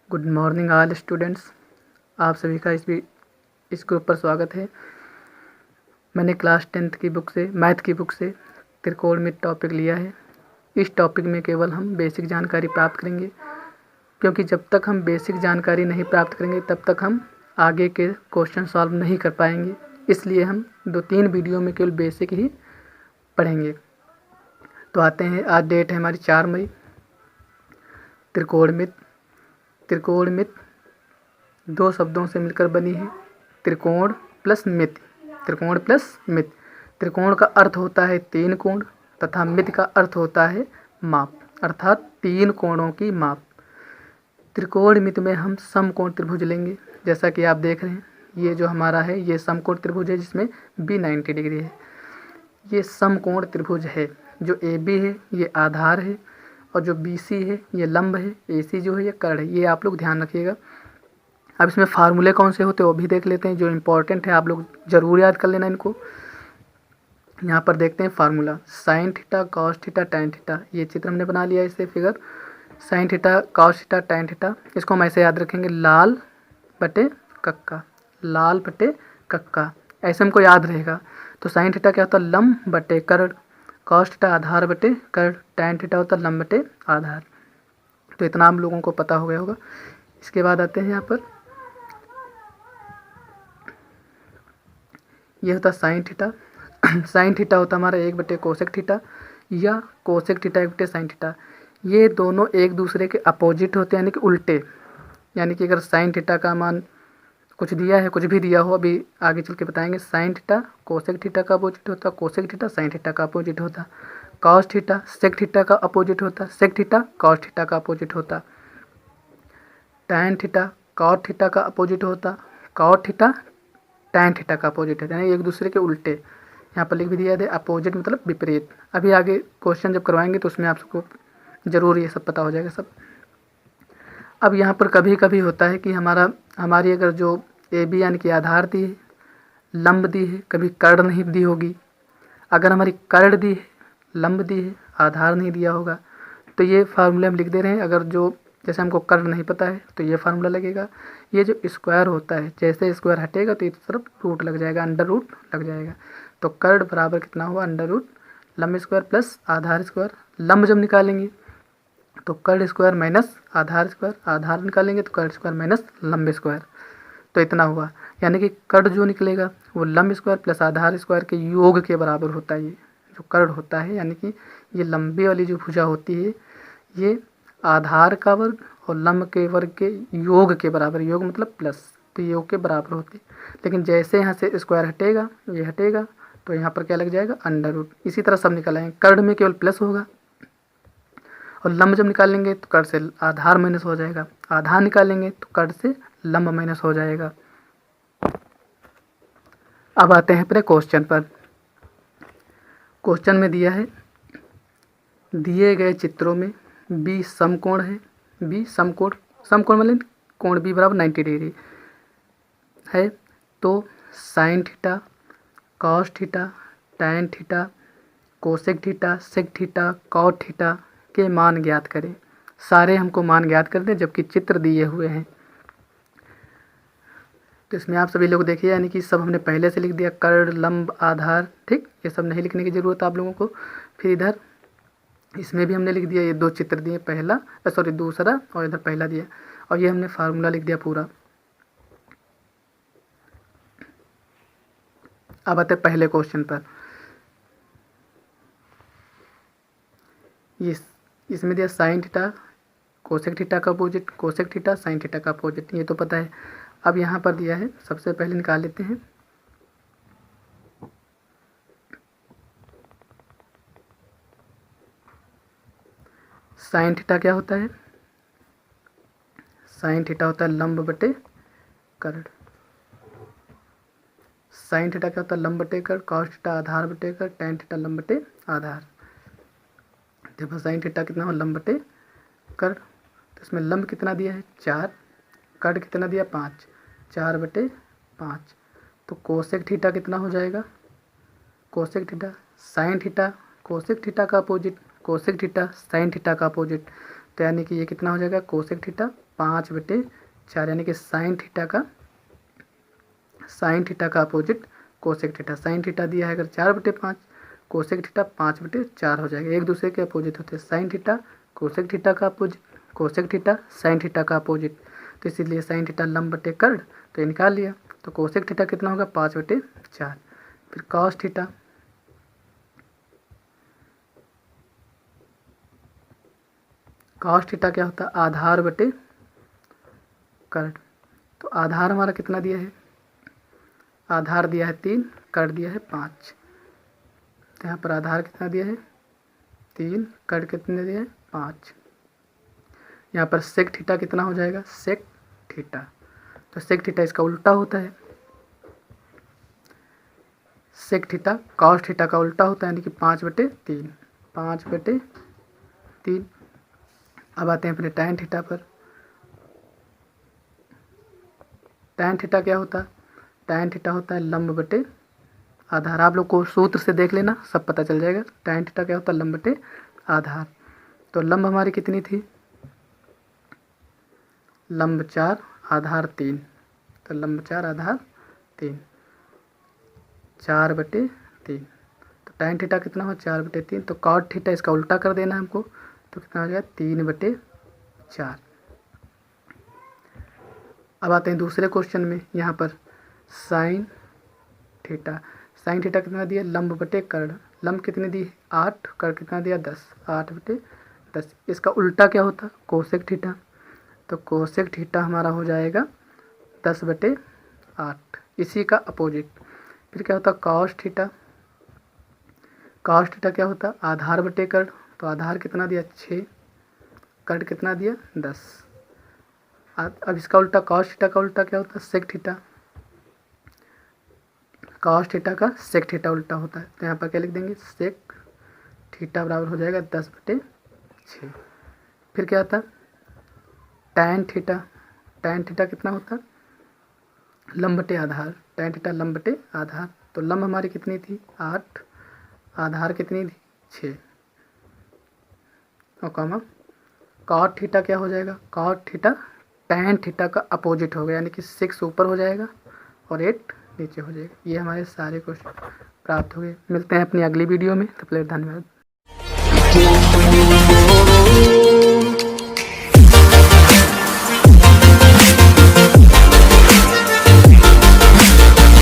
Good morning all students. आप सभी का इस ग्रुप पर स्वागत है। मैंने क्लास 10th की बुक से मैथ की बुक से त्रिकोणमिति टॉपिक लिया है। इस टॉपिक में केवल हम बेसिक जानकारी प्राप्त करेंगे, क्योंकि जब तक हम बेसिक जानकारी नहीं प्राप्त करेंगे तब तक हम आगे के क्वेश्चन सॉल्व नहीं कर पाएंगे। इसलिए हम 2-3 वीडियो में केवल बेसिक ही पढ़ेंगे। तो आते हैं, आज डेट है हमारी 4 मई। त्रिकोणमिति 2 शब्दों से मिलकर बनी है, त्रिकोण प्लस मिति। त्रिकोण प्लस मिति। त्रिकोण का अर्थ होता है 3 कोण तथा मिति का अर्थ होता है माप, अर्थात 3 कोणों की माप। त्रिकोणमिति में हम समकोण त्रिभुज लेंगे। जैसा कि आप देख रहे हैं, ये जो हमारा है ये समकोण त्रिभुज है, जिसमें बी 90 डिग्री है। ये समकोण त्रिभुज है। जो ए बी है ये आधार है, और जो बी सी है ये लंब है, ए सी जो है ये कर्ण है। ये आप लोग ध्यान रखिएगा। अब इसमें फार्मूले कौन से होते हैं वो भी देख लेते हैं, जो इम्पोर्टेंट है, आप लोग ज़रूर याद कर लेना इनको। यहाँ पर देखते हैं formula, sign theta cos theta tan theta. ये चित्र हमने बना लिया, इससे figure sign theta cos theta tan theta. इसको हम ऐसे याद रखेंगे, लाल बटे कक्का, लाल बटे कक्का, ऐसे हमको याद रहेगा। तो साइन थीटा क्या होता है, लंब बटे कर्ण। कॉस थीटा आधार बटे कर्ण। टैन थीटा होता है लंब बटे आधार। तो इतना हम लोगों को पता हो गया होगा। इसके बाद आते हैं यहाँ पर, ये होता साइन थीटा। साइन थीटा होता हमारा 1 बटे कोसेक थीटा, या कोसेक थीटा 1 बटे साइन थीटा। ये दोनों एक दूसरे के अपोजिट होते हैं, यानी कि उल्टे। यानी कि अगर साइन थीटा का मान कुछ दिया है, कुछ भी दिया हो, अभी आगे चल के बताएंगे। साइन थीटा कोसेक थीटा का अपोजिट होता, कोसेक थीटा साइन थीटा का अपोजिट होता। कॉस थीटा सेक थीटा का अपोजिट होता, सेक थीटा कॉस थीटा का अपोजिट होता। टैन थीटा कॉट थीटा का अपोजिट होता, कॉट थीटा टैन थीटा का अपोजिट है, यानी एक दूसरे के उल्टे। यहाँ पर लिख भी दिया है, अपोजिट मतलब विपरीत। अभी आगे क्वेश्चन जब करवाएंगे तो उसमें आपको ज़रूर ये सब पता हो जाएगा सब। अब यहाँ पर कभी कभी होता है कि हमारी अगर जो ए बी यानी कि आधार दी है, लंब दी है, कभी कर्ण नहीं दी होगी। अगर हमारी कर्ण दी है, लंब दी है, आधार नहीं दिया होगा, तो ये फार्मूले हम लिख दे रहे हैं। अगर जो जैसे हमको कर्ण नहीं पता है तो ये फार्मूला लगेगा। ये जो स्क्वायर होता है, जैसे स्क्वायर हटेगा तो इस तरफ रूट लग जाएगा, अंडर रूट लग जाएगा। तो कर्ण बराबर कितना हुआ, अंडर रूट लंब स्क्वायर प्लस आधार स्क्वायर। लंब जब निकालेंगे तो कर्ण स्क्वायर माइनस आधार स्क्वायर, आधार निकालेंगे तो कर्ण स्क्वायर माइनस लंब स्क्वायर। तो इतना हुआ, यानी कि कर्ण जो निकलेगा वो लंब स्क्वायर प्लस आधार स्क्वायर के योग के बराबर होता है। ये जो कर्ण होता है, यानी कि ये लंबी वाली जो भुजा होती है, ये आधार का वर्ग और लंब के वर्ग के योग के बराबर, योग मतलब प्लस, तो योग के बराबर होती है। लेकिन जैसे यहाँ से स्क्वायर हटेगा, ये हटेगा, तो यहाँ पर क्या लग जाएगा, अंडर रूट। इसी तरह सब निकालेंगे, कर्ण में केवल प्लस होगा, और लंब जब निकालेंगे तो कर्ण से आधार माइनस हो जाएगा, आधार निकालेंगे तो कर्ण से लंब माइनस हो जाएगा। अब आते हैं अपने क्वेश्चन पर। क्वेश्चन में दिया है, दिए गए चित्रों में बी समकोण है, बी समकोण, समकोण मतलब कोण बी बराबर 90 डिग्री है। तो sine theta cos theta tan theta cosec theta sec theta cot theta के मान ज्ञात करें। सारे हमको मान ज्ञात कर दें, जबकि चित्र दिए हुए हैं। तो इसमें आप सभी लोग देखिए, यानी कि सब हमने पहले से लिख दिया, कर्ण लंब आधार, ठीक। ये सब नहीं लिखने की ज़रूरत है आप लोगों को। फिर इधर इसमें भी हमने लिख दिया, ये 2 चित्र दिए, पहला सॉरी दूसरा, और इधर पहला दिया, और ये हमने फार्मूला लिख दिया पूरा। अब आते पहले क्वेश्चन पर। इसमें दिया साइन थीटा कोसेक थीटा का opposite, cosec theta sine theta का अपोजिट, ये तो पता है। अब यहाँ पर दिया है, सबसे पहले निकाल लेते हैं। साइन थीटा क्या होता है, साइन थीटा होता है लंब बटे कर्ण। साइन थीटा क्या होता है, लंब बटे कर्ण। कॉस थीटा आधार बटे कर्ण। टैन थीटा लंब बटे आधार। देखो साइन थीटा कितना हो, लंब बटे कर्ण। तो इसमें लंब कितना दिया है, 4, कर्ण कितना दिया, 5, 4 बटे 5। तो कोसेक थीटा कितना हो जाएगा, cosec theta sine theta cosec theta का opposite, cosec theta sine theta का अपोजिट। तो यानी कि ये कितना हो जाएगा, कोसेक थीटा 5/4 यानी कि साइन थीटा का opposite cosec theta. Sine theta दिया है अगर 4/5, कोसेक थीटा 5/4 हो जाएगा। एक दूसरे के अपोजिट होते हैं। साइन थीटा कोसेक थीटा का opposite, cosec theta sine theta का अपोजिट। तो इसीलिए साइन थीटा लंब बटे कर्ड, तो ये निकाल लिया। तो कोसेक थीटा कितना होगा 5/4। फिर कॉस थीटा, कॉस थीटा क्या होता है आधार बटे कर्ड। तो आधार हमारा कितना दिया है, आधार दिया है 3, कर्ड दिया है 5। तो यहाँ पर आधार कितना दिया है 3, कर्ड कितने दिया है 5। यहाँ पर सेक थीटा कितना हो जाएगा सेक थीटा। तो सेक थीटा इसका उल्टा होता है, सेक थीटा कॉस थीटा का उल्टा होता है, यानी कि 5/3, 5/3। अब आते हैं अपने टैन थीटा पर। टैन थीटा क्या होता है, टैन थीटा होता है लंब बटे आधार। आप लोग को सूत्र से देख लेना, सब पता चल जाएगा। टैन थीटा क्या होता है लंब बटे आधार। तो लंब हमारी कितनी थी, लंब 4 आधार 3। तो लंब 4 आधार 3, 4/3। तो टैन थीटा कितना हो 4/3। तो कॉट थीटा इसका उल्टा कर देना हमको, तो कितना हो जाएगा 3/4। अब आते हैं दूसरे क्वेश्चन में। यहाँ पर साइन थीटा, साइन थीटा कितना दिया लंब बटे कर्ड। लंब कितने दी 8, कर्ड कितना दिया 10, 8/10। इसका उल्टा क्या होता कोसेक थीटा। तो कोसेक थीटा हमारा हो जाएगा 10/8, इसी का अपोजिट। फिर क्या होता कॉस थीटा, कॉस थीटा क्या होता आधार बटे कर्ड। तो आधार कितना दिया 6, कर्ड कितना दिया 10। अब इसका उल्टा कॉस थीटा का उल्टा क्या होता है सेक थीटा। कॉस थीटा का सेक थीटा उल्टा होता है। तो यहाँ पर क्या लिख देंगे सेक थीटा बराबर हो जाएगा 10/6। फिर क्या आता टैन थीटा, टैन थीटा कितना होता लंब बटे आधार। टैन थीटा लंब बटे आधार। तो लंब हमारी कितनी थी 8, आधार कितनी थी 6, और कॉमा कॉट थीटा क्या हो जाएगा कॉट थीटा टैन थीटा का अपोजिट हो गया, यानी कि 6 ऊपर हो जाएगा और 8 नीचे हो जाएगा। ये हमारे सारे क्वेश्चन प्राप्त हो गए। मिलते हैं अपनी अगली वीडियो में, तब तक धन्यवाद।